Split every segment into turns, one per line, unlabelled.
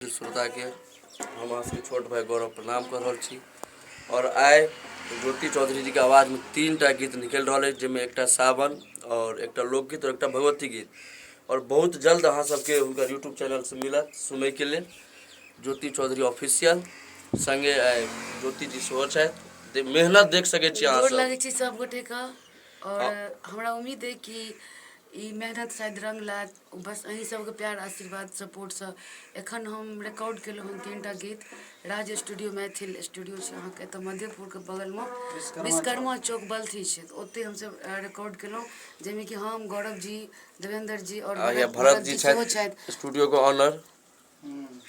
श्रोता के हम अहाँ छोट भाई गौरव प्रणाम कर रहा छी। और आइ ज्योति चौधरी जी के आवाज़ में 3टा गीत निकल रहा है, जिसमें एकटा सावन और एकटा लोकगीत और एकटा भगवती गीत। और बहुत जल्द अहाँ सबके उनका यूट्यूब चैनल से मिलत सुनय के लिए। ज्योति चौधरी ऑफिशियल संगे आइ ज्योति जी सेहो छथि, मेहनत देख सकै छी अहाँ सब।
लगै छै सब गोटे का। और हमरा उम्मीद है कि ई मेहनत शायद रंग लायत। बस अहीं सबके प्यार आशीर्वाद सपोर्ट से एखन हम रिकॉर्ड केलहुँ हन 3टा गीत। राज स्टूडियो मैथिल स्टूडियो छै अहाँके एतऽ मधेपुरके बगलमे विश्वकर्मा चौक बल्थी छै, ओतहि हमसब रिकॉर्ड केलहुँ, जाहिमे कि हम गौरव जी, देवेंद्र जी और
भरत जी छथि स्टूडियो के ऑनर।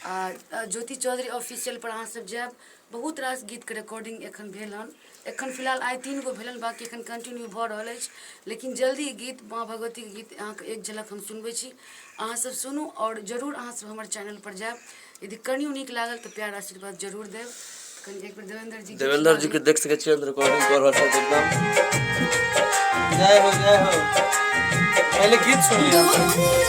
आ ज्योति चौधरी ऑफिशियल पर अहाँ सब जायब। बहुत रास गीतके रिकॉर्डिंग एखन भेल हन। एखन फिलहाल आइ 3 गो भेल हन, बाकी एखन कंटिन्यू भऽ रहल अछि। लेकिन जल्दी गीत माँ भगवतीके गीत अहाँके एक झलक हम सुनबै छी, अहाँ सब सुनू। और जरूर अहाँ सब हमर चैनल पर जायब। यदि कनियो नीक लागल तऽ प्यार आशीर्वाद जरूर देब। कनि एक बेर देवेंद्र जी
के देख सकै छियै रिकॉर्डिंग कर रहल छथि एकदम।
जय हो जय हो। पहले गीत सुनिए।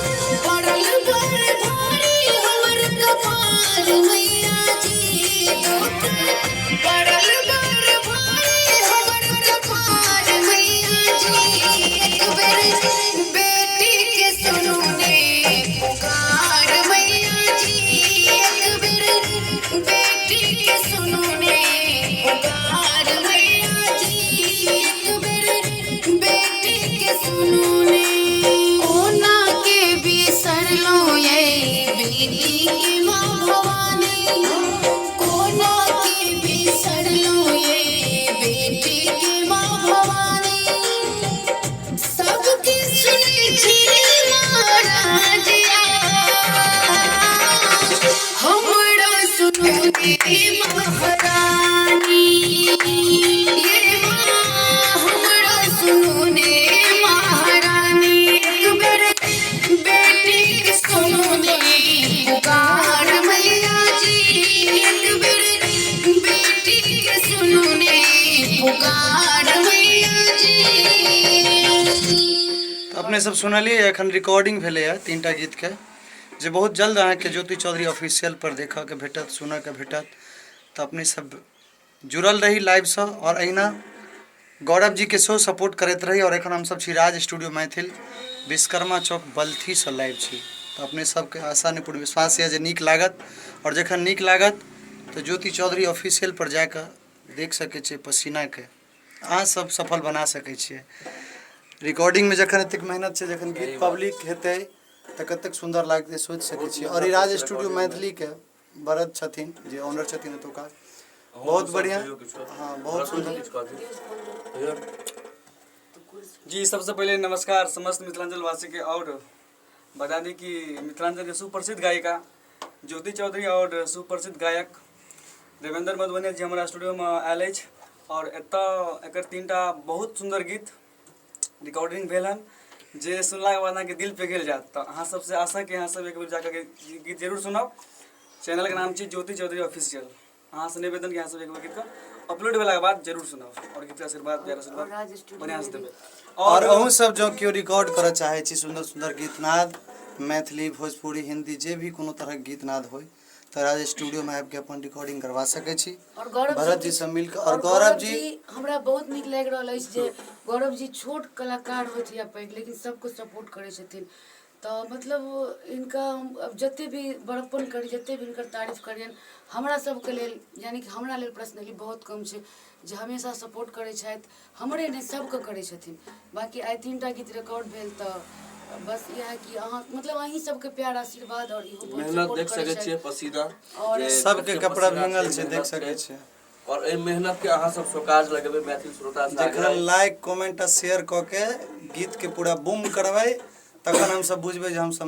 अपने सब सुनलिए एखन रिकॉर्डिंग भेले है 3टा गीत के, जे बहुत जल्द अहाँ के ज्योति चौधरी ऑफिशियल पर देखा के भेटत, सुना के भेटत। तो अपने सब जुड़ल रही लाइव से और अहिना गौरव जी के शो सपोर्ट करते रही। और एखन हम सब छी राज स्टूडियो मैथिल विश्वकर्मा चौक बल्थी से लाइव छी। तो अपने सबके आशा नहीं पूर्ण विश्वास है जे नीक लागत। और जखन नीक लागत तो ज्योति चौधरी ऑफिशियल पर जाकर देख सके छे पसीना के, अहाँ सब सफल बना सके छे। रिकॉर्डिंग में जखन एतेक मेहनत छै, जखन गीत पब्लिक हेतै तऽ कतेक सुंदर लागतै सोचि सकै छी। और ई राज स्टूडियो मैथिली के भरत छथिन जे ऑनर छथिन एतुका, बहुत बढ़िया। हाँ बहुत सुंदर
जी। सबसे पहले नमस्कार समस्त मिथिलांचल वासी के। और बता दी कि मिथिलांचल के सुप्रसिद्ध गायिका ज्योति चौधरी और सुप्रसिद्ध गायक देवेंद्र मधुबनी जी हमारा स्टूडियो में आयल अछि। और एतऽ एकर 3टा बहुत सुंदर गीत रिकॉर्डिंग भेल हन, जे सुनला के बाद अहाँके दिल पे गेल जात। तो अहाँ सबसे आशा कि अहाँ सब एक बेर जाकर गीत जरूर सुनाओ। चैनल के नाम छी ज्योति चौधरी ऑफिशियल। अहाँ से निवेदन कि अहाँ सब एक बेर गीत को अपलोड भेला के बाद जरूर सुनाओ और गीत के आशीर्वाद प्यार आशीर्वाद बढ़िया से देबे।
और अहूँ सब जो क्यों रिकॉर्ड करऽ चाहे छी सुंदर सुंदर गीतनाद मैथिली भोजपुरी हिंदी जे भी कोनो तरह गीतनाद हो तो राज स्टूडियो में आबि के अपन रिकॉर्डिंग करवा सके छी।
और
भरत जी से मिलकर। और गौरव जी
हमरा बहुत नीक लागि रहल अछि जे गौरव जी छोट कलाकार होइत या पैघ, लेकिन सबको सपोर्ट करै छथिन। तो मतलब इनका हम अब जते भी बड़प्पन करी, जते भी इनकर तारीफ करियन, हमरा सबके लेल यानी कि हमरा लेल पर्सनली बहुत कम छै जे हमेशा सपोर्ट करै छथि। हमरे नहीं सबके करै छथिन। बाकी आइ 3टा गीत रिकॉर्ड भेल तो बस यह कि अहाँ मतलब अहीं सबके प्यार आशीर्वाद और इहो
मेहनत देख सकै छियै, पसीना
और
सबके कपड़ा भींगल छै देख सकै छियै।
और ए मेहनत के अहाँ सब सोकाज लगेबे मैथिल श्रोता से
जखन लाइक कमेंट आ शेयर क के गीत के पूरा बूम करबै तखन हम सब बुझबै जे हम सब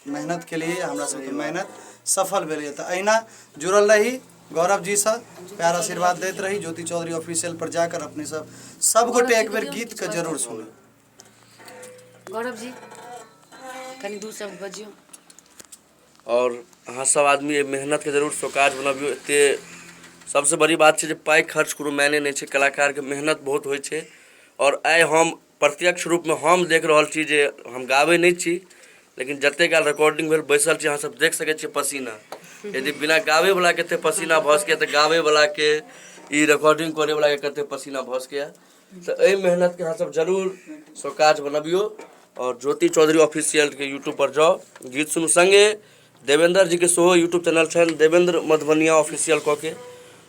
मेहनत के लिए हमरा सबके मेहनत सफल भेलै। तो अहिना जुड़ल रही गौरव जी से, प्यार आशीर्वाद देते रही। ज्योति चौधरी ऑफिशियल पर जाकर अपने सब गोटे एक बेर गीत के जरूर सुनू।
गौरव जी कनी दू शब्द बजियो।
और अहाँ सब आदमी मेहनत के जरूर सोकाज बनबियो। एते सबसे बड़ी बात छै जे पाई खर्च करू मैंने नहीं छै, कलाकार के मेहनत बहुत होइ छै। और आइ हम प्रत्यक्ष रूप में हम देख रहल छी जे हम गाबै नहीं छी, लेकिन जते काल रिकॉर्डिंग भेल बैसल छी, अहाँ सब देख सकै छियै पसीना। यदि बिना गावे वाला के पसीना भऽ सकै तऽ गावे वाला के ई रिकॉर्डिंग करे वाला के कते पसीना भऽ सकै। तो एहि मेहनत के अहाँ सब जरूर काज बनबियो और ज्योति चौधरी ऑफिशियल के यूट्यूब पर जाओ, गीत सुनू। संगे देवेंद्र जी के सेहो यूट्यूब चैनल छनि देवेंद्र मधुबनिया ऑफिशियल कऽ के,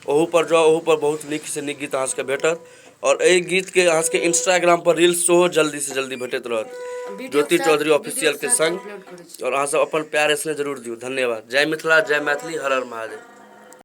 ओहू पर जाओ, ओहू पर बहुत नीक से नीक गीत अहाँ सबके भेटत। और एहि गीत के अहाँ सबके इंस्टाग्राम पर रील्स सेहो जल्दी से जल्दी भेटैत रहत ज्योति चौधरी ऑफिशियल के संग। और अहाँ सब अपन प्यार इसने जरूर दियो। धन्यवाद। जय मिथिला, जय मैथिली, हर हर महादेव।